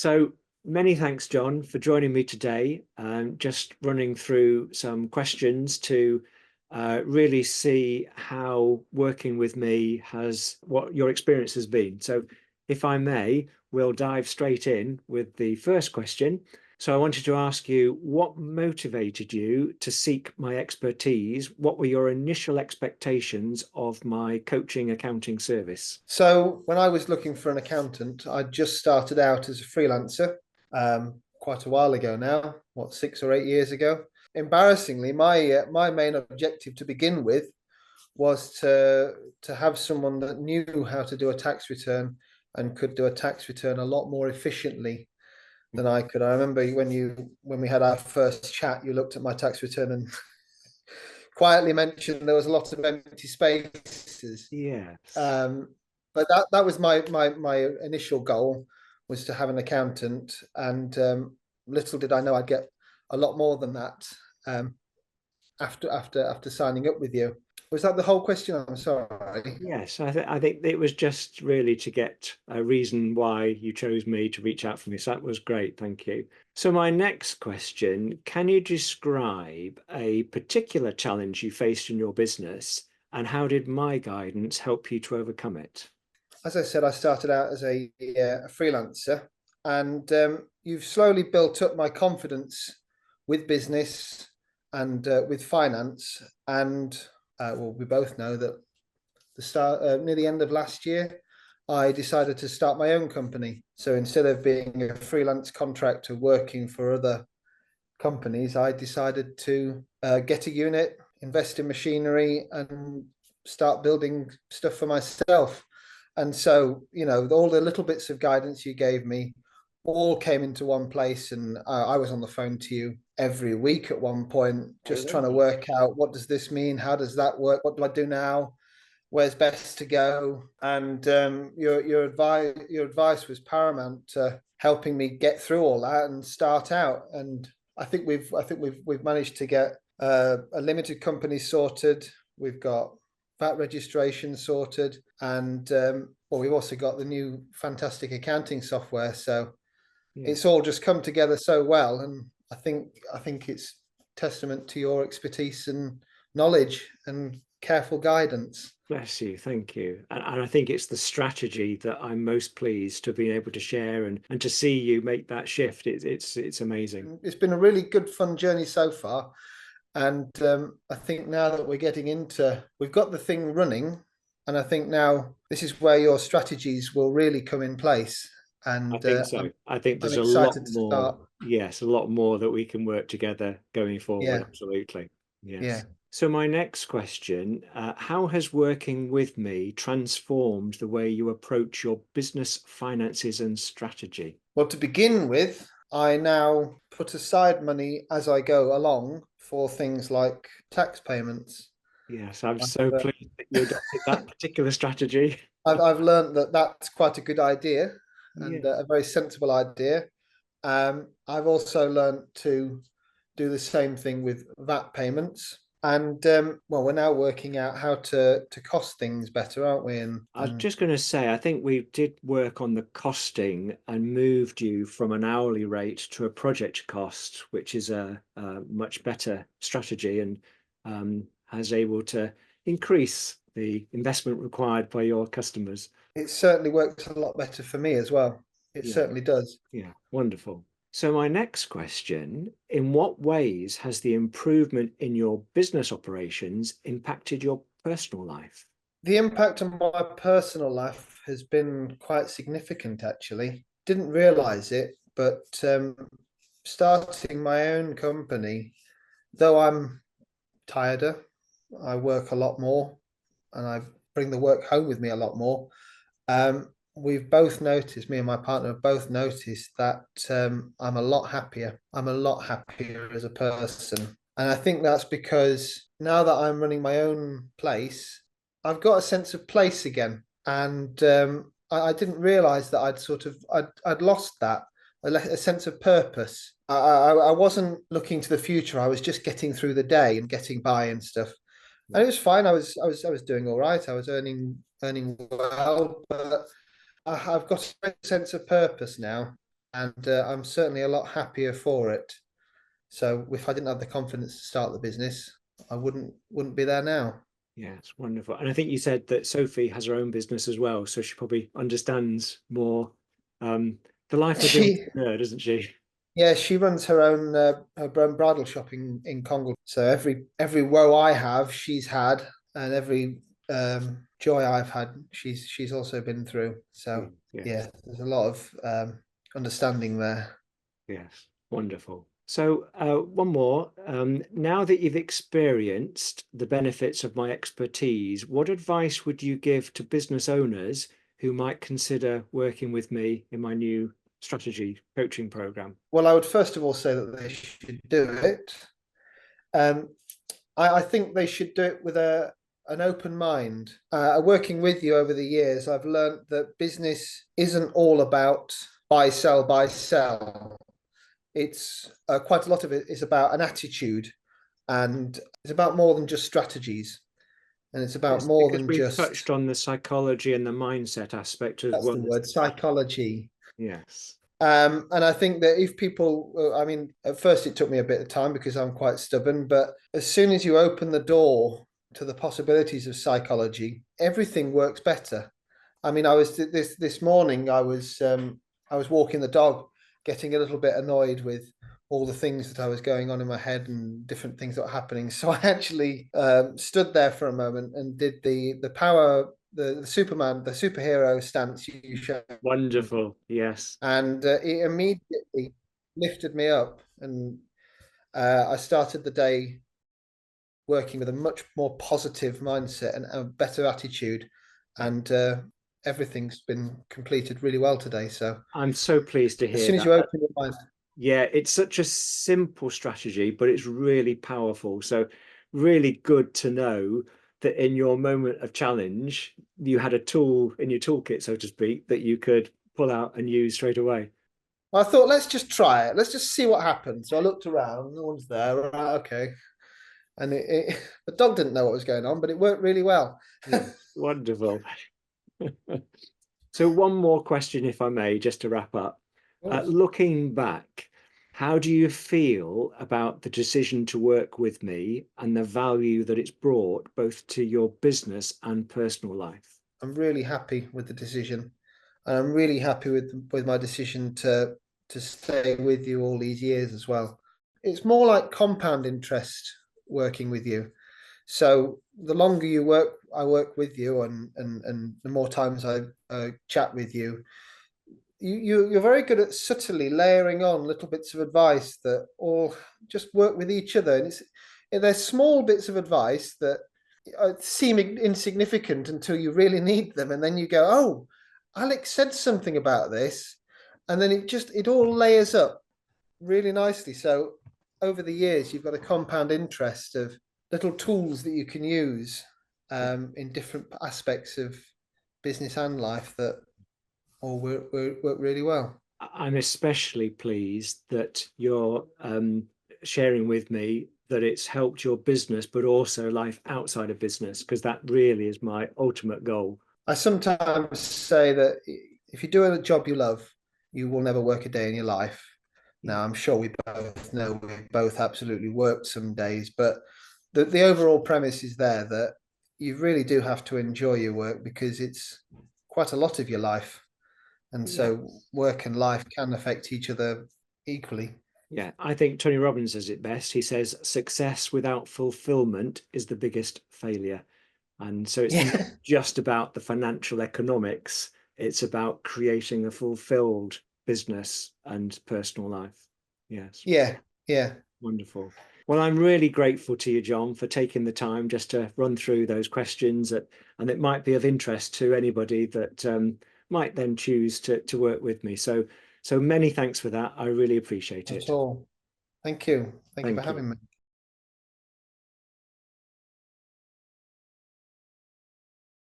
So many thanks, John, for joining me today. Just running through some questions to really see how working with me what your experience has been. So, if I may, we'll dive straight in with the first question. So, I wanted to ask you what motivated you to seek my expertise? What were your initial expectations of my coaching accounting service? So when I was looking for an accountant, I just started out as a freelancer quite a while ago now, what, 6 or 8 years ago. Embarrassingly, my main objective to begin with was to have someone that knew how to do a tax return and could do a tax return a lot more efficiently than I could. I remember when we had our first chat, you looked at my tax return and quietly mentioned there was a lot of empty spaces. Yes. Um, but that was my initial goal, was to have an accountant, and little did I know I'd get a lot more than that um, after signing up with you. Was that the whole question? I'm sorry. Yes, I think it was just really to get a reason why you chose me to reach out for me. So that was great. Thank you. So my next question, can you describe a particular challenge you faced in your business and how did my guidance help you to overcome it? As I said, I started out as a freelancer, and you've slowly built up my confidence with business and with finance. And well, we both know that near the end of last year, I decided to start my own company. So instead of being a freelance contractor working for other companies, I decided to get a unit, invest in machinery, and start building stuff for myself. And so, all the little bits of guidance you gave me all came into one place. And I was on the phone to you every week at one point, I just trying to remember. work out, what does this mean? How does that work? What do I do now? Where's best to go? And your advice was paramount to helping me get through all that and start out. And I think we've managed to get a limited company sorted. We've got VAT registration sorted, and well, we've also got the new fantastic accounting software. So Yeah. it's all just come together so well, and I think it's testament to your expertise and knowledge and careful guidance. Bless you, thank you. And I think it's the strategy that I'm most pleased to be able to share and to see you make that shift. It's amazing. It's been a really good, fun journey so far. And I think now that we've got the thing running, and I think now this is where your strategies will really come in place. I And think so. I think I'm there's a lot excited to more, start. yes, a lot more that we can work together going forward. Yeah, Absolutely. yeah. Yes. So my next question, how has working with me transformed the way you approach your business finances and strategy? Well, to begin with, I now put aside money as I go along for things like tax payments. Yes, I'm I've, so uh, pleased that you adopted that particular strategy. I've learned that that's quite a good idea, and Yes. a very sensible idea. I've also learned to do the same thing with VAT payments. And well, we're now working out how to cost things better, aren't we? And I was and just going to say, I think we did work on the costing and moved you from an hourly rate to a project cost, which is a much better strategy and has able to increase the investment required by your customers. it certainly works a lot better for me as well. It Yeah, certainly does. yeah, wonderful. So my next question, in what ways has the improvement in your business operations impacted your personal life? The impact on my personal life has been quite significant, actually. Didn't realize it, but starting my own company, though I'm tireder, I work a lot more, and I bring the work home with me a lot more. We've both noticed, me and my partner have both noticed that I'm a lot happier. I'm a lot happier as a person. And I think that's because now that I'm running my own place, I've got a sense of place again. And I didn't realize that I'd lost that, a sense of purpose. I wasn't looking to the future. I was just getting through the day and getting by and stuff. And it was fine. I was doing all right. I was earning well, but I've got a sense of purpose now. and I'm certainly a lot happier for it. So if I didn't have the confidence to start the business, I wouldn't be there now. Yeah, it's wonderful. And I think you said that Sophie has her own business as well, so she probably understands more um, the life of the She entrepreneur, doesn't she? Yeah, she runs her own bridal shop in Congleton. So every woe I have, she's had, and every joy I've had, she's also been through. So Mm, yes, yeah, there's a lot of understanding there. yes, wonderful. So, one more. Now that you've experienced the benefits of my expertise, what advice would you give to business owners who might consider working with me in my new strategy coaching program? Well, I would first of all say that they should do it. Um, I think they should do it with a an open mind. Working with you over the years, I've learned that business isn't all about buy, sell. It's quite a lot of it is about an attitude, and it's about more than just strategies, and it's about Yes, more because than we've just, touched on the psychology and the mindset aspect as that's well the as word, the strategy. psychology. Yes. And I think that if people, I mean, at first it took me a bit of time because I'm quite stubborn, but as soon as you open the door to the possibilities of psychology, everything works better. I mean, I was this morning. I was walking the dog, getting a little bit annoyed with all the things that I was going on in my head and different things that were happening. So I actually stood there for a moment and did the power, the Superman, the superhero stance you showed me, Wonderful. Yes. and it immediately lifted me up, and I started the day working with a much more positive mindset and a better attitude, Yeah. and everything's been completed really well today. So I'm so pleased to as hear soon as that. you open your mind, Yeah, it's such a simple strategy, but it's really powerful. So, really good to know that in your moment of challenge, you had a tool in your toolkit, so to speak, that you could pull out and use straight away. I thought, let's just try it. Let's just see what happens. So I looked around, no one's there. Right, okay. And the dog didn't know what was going on, but it worked really well. Yeah, wonderful. So, one more question, if I may, just to wrap up. Looking back, how do you feel about the decision to work with me and the value that it's brought both to your business and personal life? I'm really happy with the decision, and I'm really happy with my decision to stay with you all these years as well. It's more like compound interest working with you. So the longer I work with you, and the more times I chat with you, you're very good at subtly layering on little bits of advice that all just work with each other, and there's small bits of advice that seem insignificant until you really need them, and then you go, oh, Alex said something about this, and then it all layers up really nicely. So over the years, you've got a compound interest of little tools that you can use in different aspects of business and life that all work really well. I'm especially pleased that you're sharing with me that it's helped your business, but also life outside of business, because that really is my ultimate goal. I sometimes say that if you do a job you love, you will never work a day in your life. Yeah. Now, I'm sure we both know we both absolutely work some days, but the overall premise is there that you really do have to enjoy your work because it's quite a lot of your life. And Yeah. so work and life can affect each other equally. Yeah. I think Tony Robbins says it best. He says, success without fulfillment is the biggest failure. And so it's not Yeah, just about the financial economics, it's about creating a fulfilled business and personal life. Yes. yeah, yeah. Wonderful. Well, I'm really grateful to you, John, for taking the time just to run through those questions that, and it might be of interest to anybody that might then choose to work with me. So many thanks for that. I really appreciate At it. all. Thank you. Thank you for Thank you. having me.